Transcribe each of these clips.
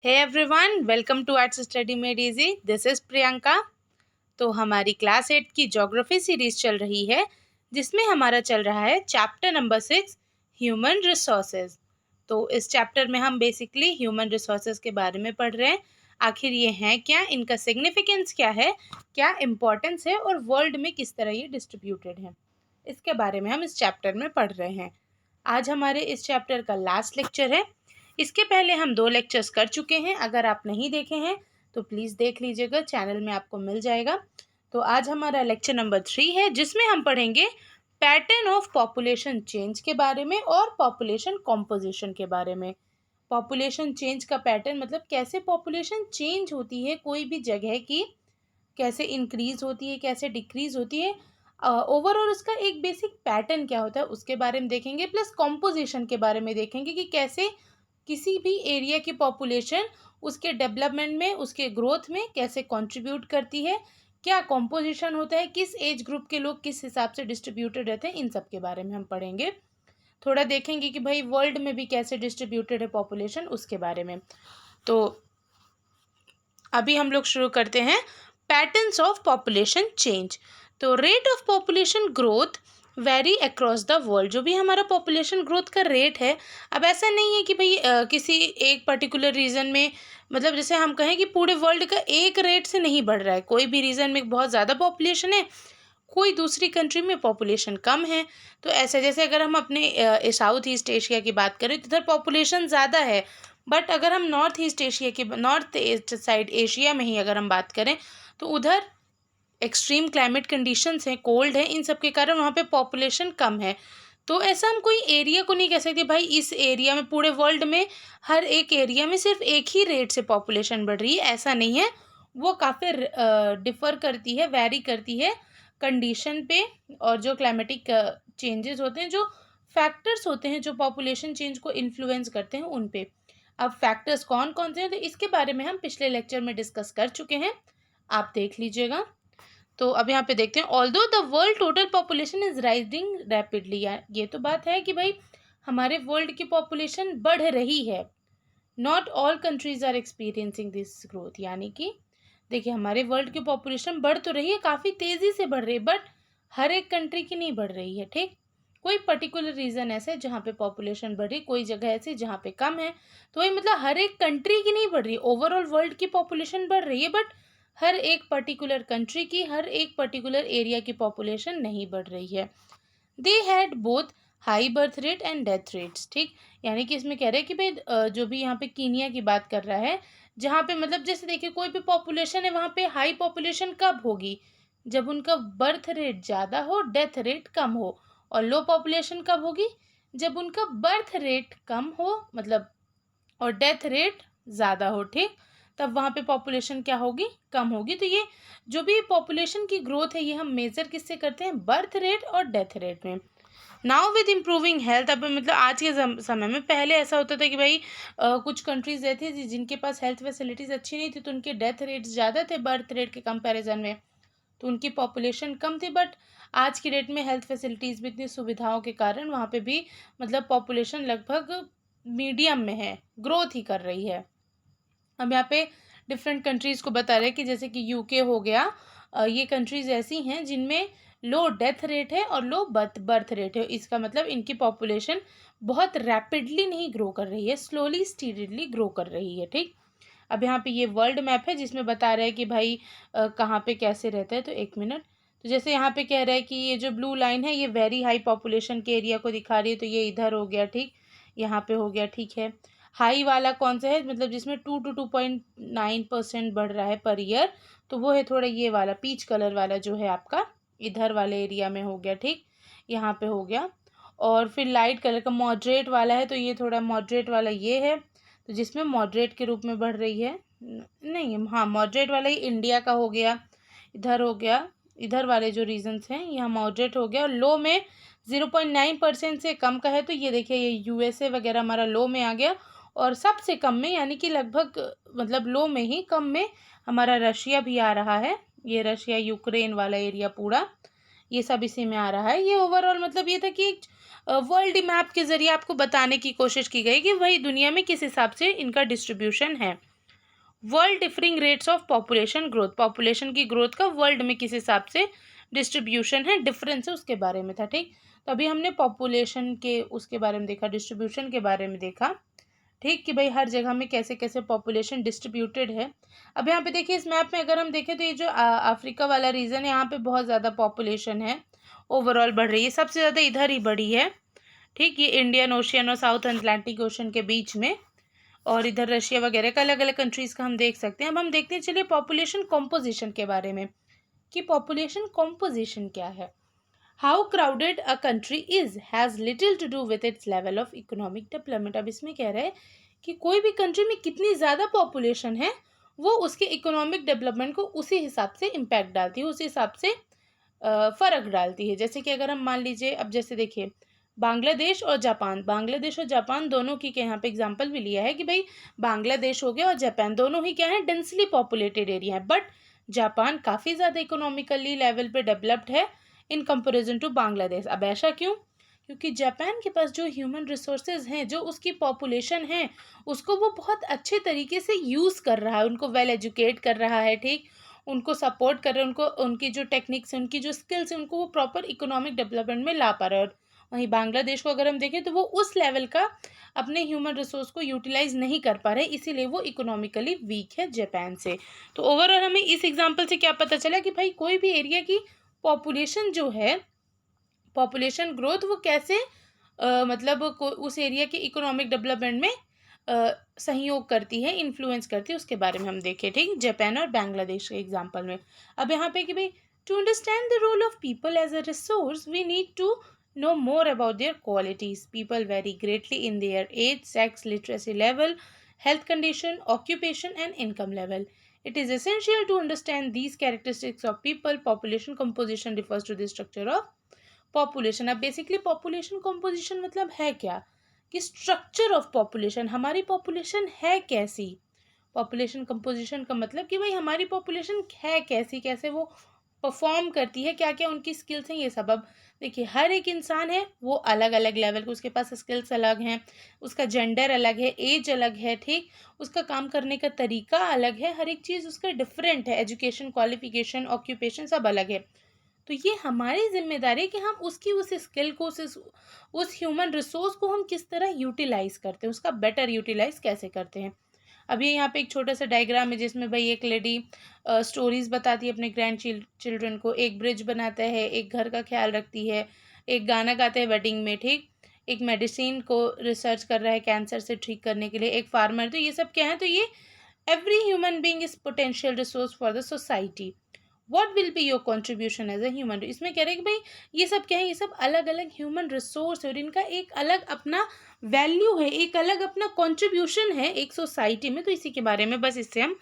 Hey everyone, welcome to arts study made easy. This is Priyanka. तो हमारी class 8 की geography series चल रही है, जिसमें हमारा चल रहा है चैप्टर नंबर 6, ह्यूमन रिसोर्सेज। तो इस चैप्टर में हम बेसिकली ह्यूमन रिसोर्सेज के बारे में पढ़ रहे हैं। आखिर ये हैं क्या, इनका सिग्निफिकेंस क्या है, क्या इम्पोर्टेंस है और वर्ल्ड में किस तरह ये डिस्ट्रीब्यूटेड है, इसके बारे में हम इस चैप्टर में पढ़ रहे हैं। आज हमारे इस चैप्टर का लास्ट लेक्चर है। इसके पहले हम 2 लेक्चर्स कर चुके हैं। अगर आप नहीं देखे हैं तो प्लीज़ देख लीजिएगा, चैनल में आपको मिल जाएगा। तो आज हमारा लेक्चर नंबर 3 है, जिसमें हम पढ़ेंगे पैटर्न ऑफ पॉपुलेशन चेंज के बारे में और पॉपुलेशन कॉम्पोजिशन के बारे में। पॉपुलेशन चेंज का पैटर्न मतलब कैसे पॉपुलेशन चेंज होती है कोई भी जगह की, कैसे इंक्रीज होती है, कैसे डिक्रीज होती है, ओवरऑल उसका एक बेसिक पैटर्न क्या होता है उसके बारे में देखेंगे। प्लस कॉम्पोजिशन के बारे में देखेंगे कि कैसे किसी भी एरिया की पॉपुलेशन उसके डेवलपमेंट में, उसके ग्रोथ में कैसे कंट्रीब्यूट करती है, क्या कॉम्पोजिशन होता है, किस एज ग्रुप के लोग किस हिसाब से डिस्ट्रीब्यूटेड रहते हैं, इन सब के बारे में हम पढ़ेंगे। थोड़ा देखेंगे कि भाई वर्ल्ड में भी कैसे डिस्ट्रीब्यूटेड है पॉपुलेशन, उसके बारे में। तो अभी हम लोग शुरू करते हैं पैटर्न्स ऑफ पॉपुलेशन चेंज। तो rate of population growth vary across the world. जो भी हमारा पॉपुलेशन ग्रोथ का रेट है, अब ऐसा नहीं है कि भाई किसी एक पर्टिकुलर रीजन में, मतलब जैसे हम कहें कि पूरे वर्ल्ड का एक रेट से नहीं बढ़ रहा है। कोई भी रीजन में बहुत ज़्यादा पॉपुलेशन है, कोई दूसरी कंट्री में पॉपुलेशन कम है। तो ऐसे जैसे अगर हम अपने साउथ ईस्ट एशिया की बात करें तो इधर पॉपुलेशन ज़्यादा है, बट अगर हम नॉर्थ ईस्ट एशिया की, नॉर्थ ईस्ट साइड एशिया में ही अगर हम बात करें तो उधर एक्सट्रीम क्लाइमेट कंडीशंस हैं, कोल्ड है, इन सब के कारण वहाँ पे पॉपुलेशन कम है। तो ऐसा हम कोई एरिया को नहीं कह सकते भाई इस एरिया में, पूरे वर्ल्ड में हर एक एरिया में सिर्फ एक ही रेट से पॉपुलेशन बढ़ रही है, ऐसा नहीं है। वो काफ़ी डिफ़र करती है, वैरी करती है कंडीशन पे, और जो क्लाइमेटिक चेंजेस होते हैं, जो फैक्टर्स होते हैं जो पॉपुलेशन चेंज को इन्फ्लुएंस करते हैं उन पे। अब फैक्टर्स कौन कौन से हैं तो इसके बारे में हम पिछले लेक्चर में डिस्कस कर चुके हैं, आप देख लीजिएगा। तो अब यहाँ पे देखते हैं, although the world total population is rising rapidly. ये तो बात है कि भाई हमारे वर्ल्ड की पॉपुलेशन बढ़ रही है, not all countries are experiencing this growth. यानी कि देखिए हमारे वर्ल्ड की पॉपुलेशन बढ़ तो रही है, काफ़ी तेज़ी से बढ़ रही है, बट हर एक कंट्री की नहीं बढ़ रही है। ठीक, कोई पर्टिकुलर रीज़न ऐसे जहाँ पे पॉपुलेशन बढ़ रही, कोई जगह ऐसी जहाँ पे कम है। तो वही मतलब हर एक कंट्री की नहीं बढ़ रही, ओवरऑल वर्ल्ड की पॉपुलेशन बढ़ रही है, बट हर एक पर्टिकुलर कंट्री की, हर एक पर्टिकुलर एरिया की पॉपुलेशन नहीं बढ़ रही है। They had both high birth rate and death rates. ठीक, यानी कि इसमें कह रहे हैं कि भाई जो भी यहाँ पे कीनिया की बात कर रहा है, जहाँ पे मतलब जैसे देखिए कोई भी पॉपुलेशन है, वहाँ पे हाई पॉपुलेशन कब होगी, जब उनका बर्थ रेट ज़्यादा हो, डेथ रेट कम हो। और लो पॉपुलेशन कब होगी, जब उनका बर्थ रेट कम हो, मतलब और डेथ रेट ज़्यादा हो। ठीक, तब वहाँ पे पॉपुलेशन क्या होगी, कम होगी। तो ये जो भी पॉपुलेशन की ग्रोथ है, ये हम मेज़र किससे करते हैं, बर्थ रेट और डेथ रेट में। नाउ विद इम्प्रूविंग हेल्थ, अब मतलब आज के समय में, पहले ऐसा होता था कि भाई कुछ कंट्रीज ऐसी थी जिनके पास हेल्थ फैसिलिटीज़ अच्छी नहीं थी, तो उनके डेथ रेट्स ज़्यादा थे बर्थ रेट के कंपैरिजन में, तो उनकी पॉपुलेशन कम थी। बट आज की डेट में हेल्थ फैसिलिटीज़ भी, इतनी सुविधाओं के कारण वहाँ पे भी मतलब पॉपुलेशन लगभग मीडियम में है, ग्रोथ ही कर रही है। हम यहाँ पे डिफरेंट कंट्रीज़ को बता रहे हैं कि जैसे कि यूके हो गया, ये कंट्रीज़ ऐसी हैं जिनमें लो डेथ रेट है और लो बर्थ रेट है। इसका मतलब इनकी पॉपुलेशन बहुत रैपिडली नहीं ग्रो कर रही है, स्लोली स्टीडली ग्रो कर रही है। ठीक, अब यहाँ पे ये वर्ल्ड मैप है जिसमें बता रहा है कि भाई कहाँ पे कैसे रहता है। तो एक मिनट, तो जैसे यहाँ पे कह रहा है कि ये जो ब्लू लाइन है ये वेरी हाई पॉपुलेशन के एरिया को दिखा रही है, तो ये इधर हो गया। ठीक, यहाँ पे हो गया। ठीक है, हाई वाला कौन सा है, मतलब जिसमें 2 to 2.9% बढ़ रहा है पर ईयर, तो वो है थोड़ा ये वाला पीच कलर वाला जो है आपका इधर वाले एरिया में हो गया। ठीक, यहाँ पे हो गया। और फिर लाइट कलर का मॉडरेट वाला है, तो ये थोड़ा मॉडरेट वाला ये है, तो जिसमें मॉडरेट के रूप में बढ़ रही है। नहीं, हाँ मॉडरेट वाला ही इंडिया का हो गया, इधर हो गया, इधर वाले जो रीजन्स हैं यहाँ मॉडरेट हो गया। और लो में 0.9% से कम का है, तो ये देखिए ये यूएसए वगैरह हमारा लो में आ गया। और सबसे कम में, यानी कि लगभग मतलब लो में ही कम में हमारा रशिया भी आ रहा है। ये रशिया यूक्रेन वाला एरिया पूरा, ये सब इसी में आ रहा है। ये ओवरऑल मतलब ये था कि एक वर्ल्ड मैप के ज़रिए आपको बताने की कोशिश की गई कि वही दुनिया में किस हिसाब से इनका डिस्ट्रीब्यूशन है। World differing rates of population growth, population की ग्रोथ का वर्ल्ड में किस हिसाब से डिस्ट्रीब्यूशन है, डिफरेंस है, उसके बारे में था। ठीक, तो अभी हमने पॉपुलेशन के उसके बारे में देखा, डिस्ट्रीब्यूशन के बारे में देखा। ठीक, कि भाई हर जगह में कैसे कैसे पॉपुलेशन डिस्ट्रीब्यूटेड है। अब यहाँ पे देखिए इस मैप में अगर हम देखें तो ये जो अफ्रीका वाला रीजन है, यहाँ पे बहुत ज़्यादा पॉपुलेशन है, ओवरऑल बढ़ रही है, सबसे ज़्यादा इधर ही बढ़ी है। ठीक, ये इंडियन ओशियन और साउथ अटलांटिक ओशन के बीच में, और इधर रशिया वगैरह का अलग अलग कंट्रीज़ का हम देख सकते हैं। अब हम देखते हैं चलिए पॉपुलेशन कॉम्पोजिशन के बारे में, कि पॉपुलेशन कॉम्पोजिशन क्या है। How crowded a country is has little to do with its level of economic development. अब इसमें कह रहे हैं कि कोई भी कंट्री में कितनी ज़्यादा पॉपुलेशन है वो उसके इकोनॉमिक डेवलपमेंट को उसी हिसाब से इम्पैक्ट डालती है, उसी हिसाब से फ़र्क डालती है। जैसे कि अगर हम मान लीजिए, अब जैसे देखिए बांग्लादेश और जापान, बांग्लादेश और जापान दोनों की के यहाँ पे एग्जांपल भी लिया है कि भाई बांग्लादेश हो गया और जापान दोनों ही क्या है, डेंसली पॉपुलेटेड एरिया है, बट जापान काफ़ी ज़्यादा इकोनॉमिकली लेवल पे डेवलप्ड है इन कंपैरिजन टू बांग्लादेश। अब ऐसा क्यों? क्योंकि जापान के पास जो ह्यूमन रिसोर्सेज हैं, जो उसकी पॉपुलेशन है, उसको वो बहुत अच्छे तरीके से यूज़ कर रहा है, उनको वेल एजुकेट कर रहा है। ठीक, उनको सपोर्ट कर रहे हैं, उनको उनकी जो टेक्निक्स हैं, उनकी जो स्किल्स हैं, उनको वो प्रॉपर इकोनॉमिक डेवलपमेंट में ला पा रहे हैं। और वहीं बांग्लादेश को अगर हम देखें तो वो उस लेवल का अपने ह्यूमन रिसोर्स को यूटिलाइज नहीं कर पा रहे, इसीलिए वो इकोनॉमिकली वीक है जापान से। तो ओवरऑल हमें इस एग्जांपल से क्या पता चला कि भाई कोई भी एरिया की पॉपुलेशन जो है, पॉपुलेशन ग्रोथ वो कैसे मतलब उस एरिया के इकोनॉमिक डेवलपमेंट में सहयोग करती है, इन्फ्लुएंस करती है, उसके बारे में हम देखें। ठीक, जापान और बांग्लादेश के एग्जांपल में। अब यहाँ पे कि भाई to understand the role of people as a resource we need to know more about their qualities. People vary greatly in their age, sex, literacy level, health condition, occupation, and income level. It is essential to understand these characteristics of people. Population composition refers to the structure of population. अब basically population composition मतलब है क्या, कि structure of population, हमारी population है कैसी। Population composition का मतलब कि भाई हमारी पॉपुलेशन है कैसी, कैसे वो परफॉर्म करती है, क्या क्या उनकी स्किल्स हैं, ये सब। अब देखिए हर एक इंसान है वो अलग अलग लेवल के, उसके पास स्किल्स अलग हैं, उसका जेंडर अलग है, एज अलग है। ठीक, उसका काम करने का तरीका अलग है, हर एक चीज़ उसका डिफरेंट है, एजुकेशन, क्वालिफिकेशन, ऑक्यूपेशन सब अलग है। तो ये हमारी जिम्मेदारी है कि हम उसकी उस स्किल को, उस ह्यूमन रिसोर्स को हम किस तरह यूटिलाइज करते हैं, उसका बेटर यूटिलाइज कैसे करते हैं। अभी यहाँ पे एक छोटा सा डायग्राम है जिसमें भाई एक लेडी स्टोरीज बताती है अपने ग्रैंड चिल्ड्रन को, एक ब्रिज बनाता है, एक घर का ख्याल रखती है, एक गाना गाते हैं वेडिंग में। ठीक, एक मेडिसिन को रिसर्च कर रहा है कैंसर से ठीक करने के लिए, एक फार्मर। तो ये सब क्या है, तो ये every human being is potential resource for the society. What will be your contribution as a human. इसमें कह रहे हैं कि भाई ये सब क्या है, ये सब अलग अलग ह्यूमन रिसोर्स है और इनका एक अलग अपना वैल्यू है, एक अलग अपना कॉन्ट्रीब्यूशन है एक सोसाइटी में। तो इसी के बारे में बस इससे हम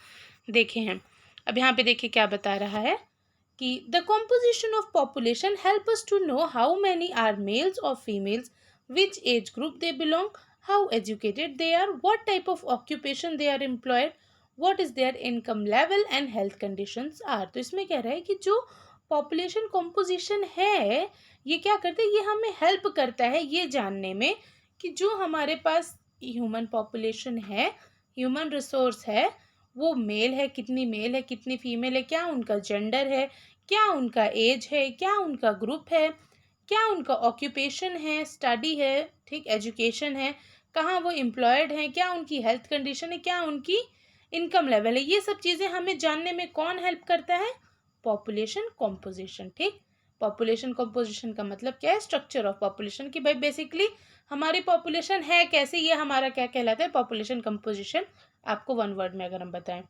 देखे हैं। अब यहाँ पे देखिए क्या बता रहा है कि the composition of population help us to know how many are males और females, which age group they belong, how educated they are, what type of occupation they are employed, what is their income level and health conditions are. तो इसमें कह रहा है कि जो population composition है ये क्या करता है, ये हमें हेल्प करता है ये जानने में कि जो हमारे पास ह्यूमन पॉपुलेशन है, ह्यूमन रिसोर्स है, वो मेल है, कितनी मेल है, कितनी फीमेल है, क्या उनका जेंडर है, क्या उनका एज है, क्या उनका ग्रुप है, क्या उनका ऑक्यूपेशन है, स्टडी है, ठीक, एजुकेशन है, कहाँ वो एम्प्लॉयड हैं, क्या उनकी हेल्थ कंडीशन है, क्या उनकी इनकम लेवल है। ये सब चीज़ें हमें जानने में कौन हेल्प करता है, पॉपुलेशन कॉम्पोजिशन। ठीक, पॉपुलेशन कॉम्पोजिशन का मतलब क्या है, स्ट्रक्चर ऑफ पॉपुलेशन, कि भाई बेसिकली हमारी पॉपुलेशन है कैसे, ये हमारा क्या कहलाता है, पॉपुलेशन कंपोजिशन। आपको वन वर्ड में अगर हम बताएं,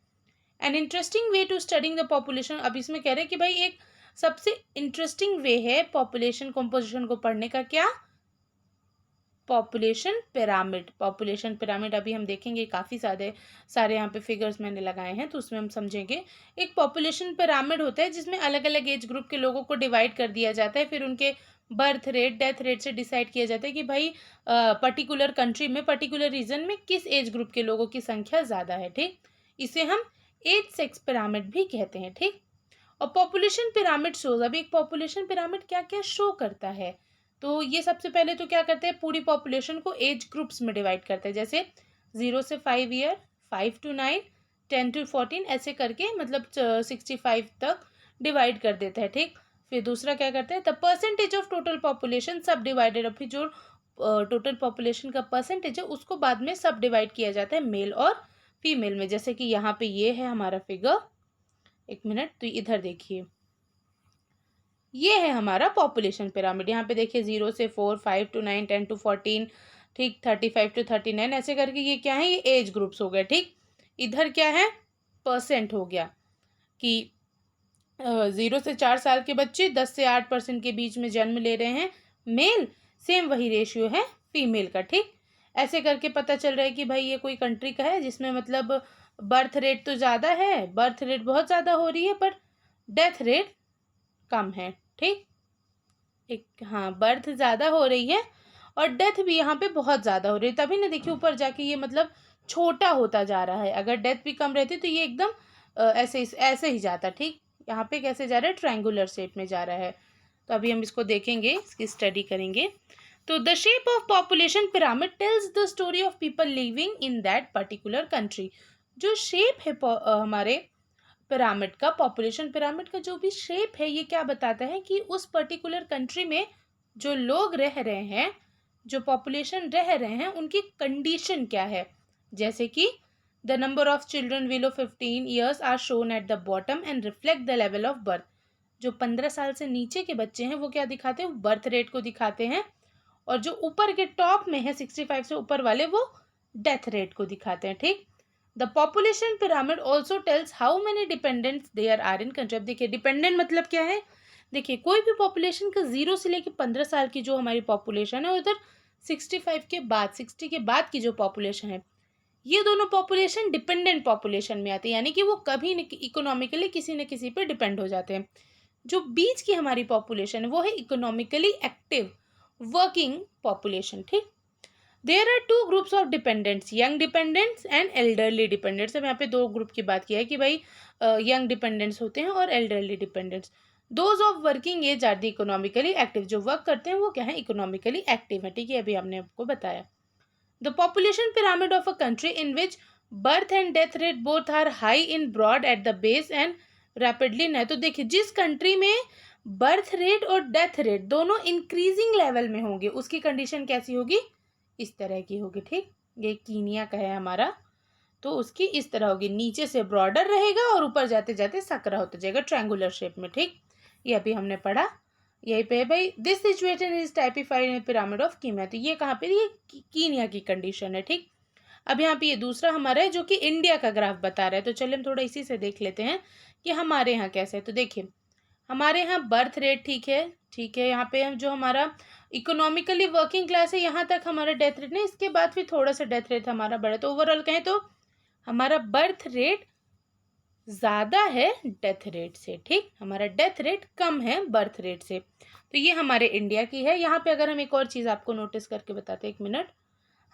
an interesting way to studying the population. अब इसमें कह रहे हैं कि भाई एक सबसे इंटरेस्टिंग वे है पॉपुलेशन कॉम्पोजिशन को पढ़ने का, क्या, पॉपुलेशन पिरामिड। पॉपुलेशन पिरामिड अभी हम देखेंगे, काफ़ी सारे यहाँ पे फिगर्स मैंने लगाए हैं तो उसमें हम समझेंगे। एक पॉपुलेशन पिरामिड होता है जिसमें अलग अलग एज ग्रुप के लोगों को डिवाइड कर दिया जाता है, फिर उनके बर्थ रेट, डेथ रेट से डिसाइड किया जाता है कि भाई पर्टिकुलर कंट्री में, पर्टिकुलर रीजन में किस एज ग्रुप के लोगों की संख्या ज़्यादा है। ठीक, इसे हम एज सेक्स पिरामिड भी कहते हैं। ठीक, और पॉपुलेशन पिरामिड शोज, अभी एक पॉपुलेशन पिरामिड क्या क्या शो करता है, तो ये सबसे पहले तो क्या करते हैं, पूरी पॉपुलेशन को एज ग्रुप्स में डिवाइड करते हैं, जैसे 0 से 5 ईयर, 5 to 9, 10 to 14 ऐसे करके मतलब 65 तक डिवाइड कर देता है, ठीक। फिर दूसरा क्या करता है, the percentage of total population सब डिवाइडेड, फिर जो टोटल पॉपुलेशन का परसेंटेज है उसको बाद में सब डिवाइड किया जाता है मेल और फीमेल में। जैसे कि यहाँ पे ये है हमारा फिगर, एक मिनट, तो इधर देखिए, ये है हमारा पॉपुलेशन पिरामिड। यहाँ पे देखिए 0 से 4, 5 to 9, 10 to 14, ठीक, 35 to 39 ऐसे करके ये क्या है, ये एज ग्रुप्स हो गए, ठीक। इधर क्या है, परसेंट हो गया कि 0 से 4 साल के बच्चे 10 से 8% के बीच में जन्म ले रहे हैं मेल, सेम वही रेशियो है फीमेल का, ठीक। ऐसे करके पता चल रहा है कि भाई ये कोई कंट्री का है जिसमें मतलब बर्थ रेट तो ज़्यादा है, बर्थ रेट बहुत ज़्यादा हो रही है, पर डेथ रेट कम है, ठीक। एक, हाँ, बर्थ ज़्यादा हो रही है और डेथ भी यहाँ पे बहुत ज़्यादा हो रही है, तभी ना देखिए ऊपर जाके ये मतलब छोटा होता जा रहा है। अगर डेथ भी कम रहती तो ये एकदम ऐसे ही जाता, ठीक। यहाँ पे कैसे जा रहा है, ट्रायंगुलर शेप में जा रहा है। तो अभी हम इसको देखेंगे, इसकी स्टडी करेंगे। तो the shape of population pyramid tells the story of people living in that particular country. जो शेप है हमारे पिरामिड का, पॉपुलेशन पिरामिड का जो भी शेप है, ये क्या बताता है कि उस पर्टिकुलर कंट्री में जो लोग रह रहे हैं, जो पॉपुलेशन रह रहे हैं, उनकी कंडीशन क्या है। जैसे कि the number of children below 15 years are shown at the bottom and reflect the level of birth. जो 15 साल से नीचे के बच्चे हैं वो क्या दिखाते हैं, बर्थ रेट को दिखाते हैं, और जो ऊपर के टॉप में है 65 से ऊपर वाले, वो डेथ रेट को दिखाते हैं, ठीक। The population pyramid also tells how many dependents there are in country. अब देखिए डिपेंडेंट मतलब क्या है, देखिए कोई भी पॉपुलेशन का 0 से लेकर 15 साल की जो हमारी पॉपुलेशन है, उधर 65 के बाद, 60 के बाद की जो पॉपुलेशन है, ये दोनों पॉपुलेशन डिपेंडेंट पॉपुलेशन में आती है, यानी कि वो कभी न इकोनॉमिकली किसी न किसी पे डिपेंड हो जाते हैं। जो बीच की हमारी पॉपुलेशन है वो है इकोनॉमिकली एक्टिव वर्किंग पॉपुलेशन, ठीक। There are two groups of dependents, young dependents and elderly dependents. अब यहाँ पे दो ग्रुप की बात की है कि भाई यंग डिपेंडेंट्स होते हैं और elderly dependents. Those of working age are the economically active, जो वर्क करते हैं वो क्या है, इकोनॉमिकली एक्टिव है, ठीक है, अभी हमने आपको बताया। The population pyramid of a country in which birth and death rate both are high in broad at the base and rapidly न। तो देखिए जिस कंट्री में बर्थ रेट और डेथ रेट दोनों इंक्रीजिंग लेवल में होंगे, उसकी कंडीशन कैसी होगी, इस तरह की होगी, ठीक। ये कीनिया का है हमारा, तो उसकी इस तरह होगी, नीचे से ब्रॉडर रहेगा और ऊपर जाते जाते सकरा होता जाएगा ट्रायंगुलर शेप में, ठीक। ये अभी हमने पढ़ा, यही पे है भाई, this situation is typified in pyramid of Kenya. तो ये कहाँ पे, ये कीनिया की कंडीशन है, ठीक। अब यहाँ पे ये दूसरा हमारा है जो कि इंडिया का ग्राफ बता रहा है। तो चलिए हम थोड़ा इसी से देख लेते हैं कि हमारे यहाँ कैसे है। तो देखिए हमारे यहाँ बर्थ रेट ठीक है, ठीक है, यहाँ पे हम जो हमारा इकोनॉमिकली वर्किंग क्लास है यहाँ तक हमारा डेथ रेट नहीं, इसके बाद फिर थोड़ा सा डेथ रेट हमारा बढ़ा। तो ओवरऑल कहें तो हमारा बर्थ रेट ज़्यादा है डेथ रेट से, ठीक, हमारा डेथ रेट कम है बर्थ रेट से। तो ये हमारे इंडिया की है। यहाँ पे अगर हम एक और चीज़ आपको नोटिस करके बताते हैं, एक मिनट,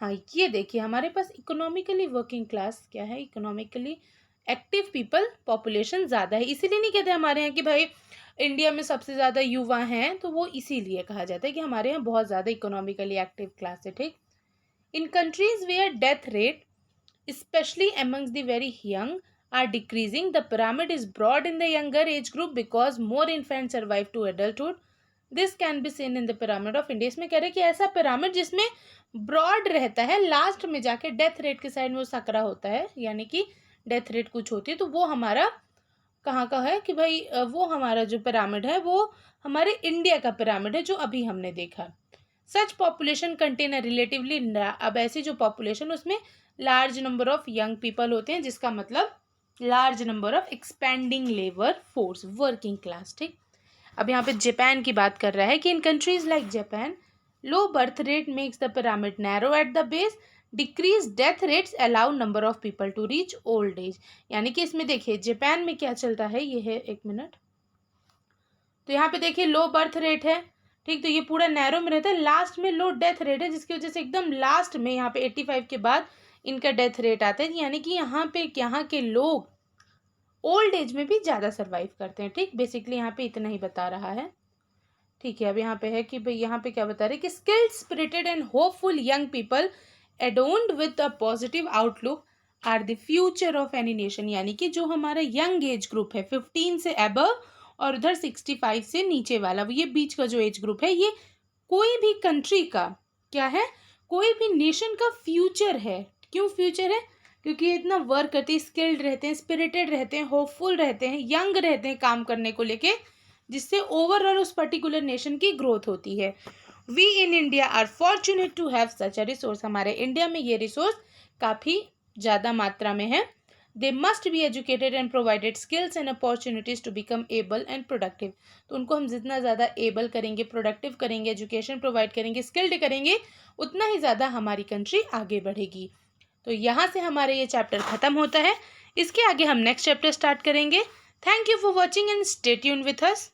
हाँ, ये देखिए हमारे पास इकोनॉमिकली वर्किंग क्लास क्या है, इकोनॉमिकली एक्टिव पीपल पॉपुलेशन ज़्यादा है। इसीलिए नहीं कहते हमारे यहाँ कि भाई इंडिया में सबसे ज़्यादा युवा हैं, तो वो इसीलिए कहा जाता है कि हमारे यहाँ बहुत ज़्यादा इकोनॉमिकली एक्टिव क्लास है, ठीक। In countries where death rate specially amongst the very young are decreasing, the pyramid is broad in the younger age group because more infants survive to adulthood. This can be seen in the pyramid of India. इसमें कह रहे हैं कि ऐसा pyramid जिसमें broad रहता है, last में जाके डेथ रेट के साइड में वो सकरा होता है, यानी कि डेथ रेट कुछ होती है, तो वो हमारा कहाँ का है कि भाई वो हमारा जो पिरामिड है वो हमारे इंडिया का पिरामिड है जो अभी हमने देखा। सच पॉपुलेशन कंटेन रिलेटिवली, अब ऐसी जो पॉपुलेशन उसमें large number of young people होते हैं, जिसका मतलब large number of expanding labour force, working class, ठीक। अब यहाँ पे जापान की बात कर रहा है कि in countries like Japan low birth rate makes the pyramid narrow at the base, decrease death rates allow number of people to reach old age. यानी कि इसमें देखिए जापान में क्या चलता है, ये है, एक मिनट, तो यहाँ पे देखिए लो बर्थ रेट है, ठीक, तो ये पूरा नैरो में रहता है, लास्ट में लो डेथ रेट है, जिसकी वजह से एकदम लास्ट में यहाँ पे 85 के बाद इनका डेथ रेट आता है, यानी कि यहाँ पे यहाँ के लोग ओल्ड एज में भी ज़्यादा सर्वाइव करते हैं, ठीक। बेसिकली यहाँ पे इतना ही बता रहा है, ठीक है। अब यहाँ पे है कि भाई यहाँ पे क्या बता रहे हैं कि skilled, spirited and hopeful young people adorned with a positive outlook are the future of any nation, यानी कि जो हमारा यंग एज ग्रुप है 15 से अबव और उधर 65 से नीचे वाला, ये बीच का जो एज ग्रुप है, ये कोई भी कंट्री का क्या है, कोई भी नेशन का फ्यूचर है। क्यों फ्यूचर है? क्योंकि ये इतना वर्क करते हैं, स्किल्ड रहते हैं, स्पिरिटेड रहते हैं, होपफुल रहते हैं, यंग रहते हैं काम करने को लेके, जिससे ओवरऑल उस पर्टिकुलर नेशन की ग्रोथ होती है। We in India are fortunate to have such a resource, हमारे इंडिया में ये रिसोर्स काफ़ी ज़्यादा मात्रा में है। They must be educated and provided skills and opportunities to become able and productive. तो उनको हम जितना ज़्यादा एबल करेंगे, प्रोडक्टिव करेंगे, एजुकेशन प्रोवाइड करेंगे, स्किल्ड करेंगे, उतना ही ज़्यादा हमारी कंट्री आगे बढ़ेगी। तो यहाँ से हमारे ये चैप्टर ख़त्म होता है। इसके आगे हम नेक्स्ट चैप्टर स्टार्ट करेंगे। Thank you for watching and stay tuned with us.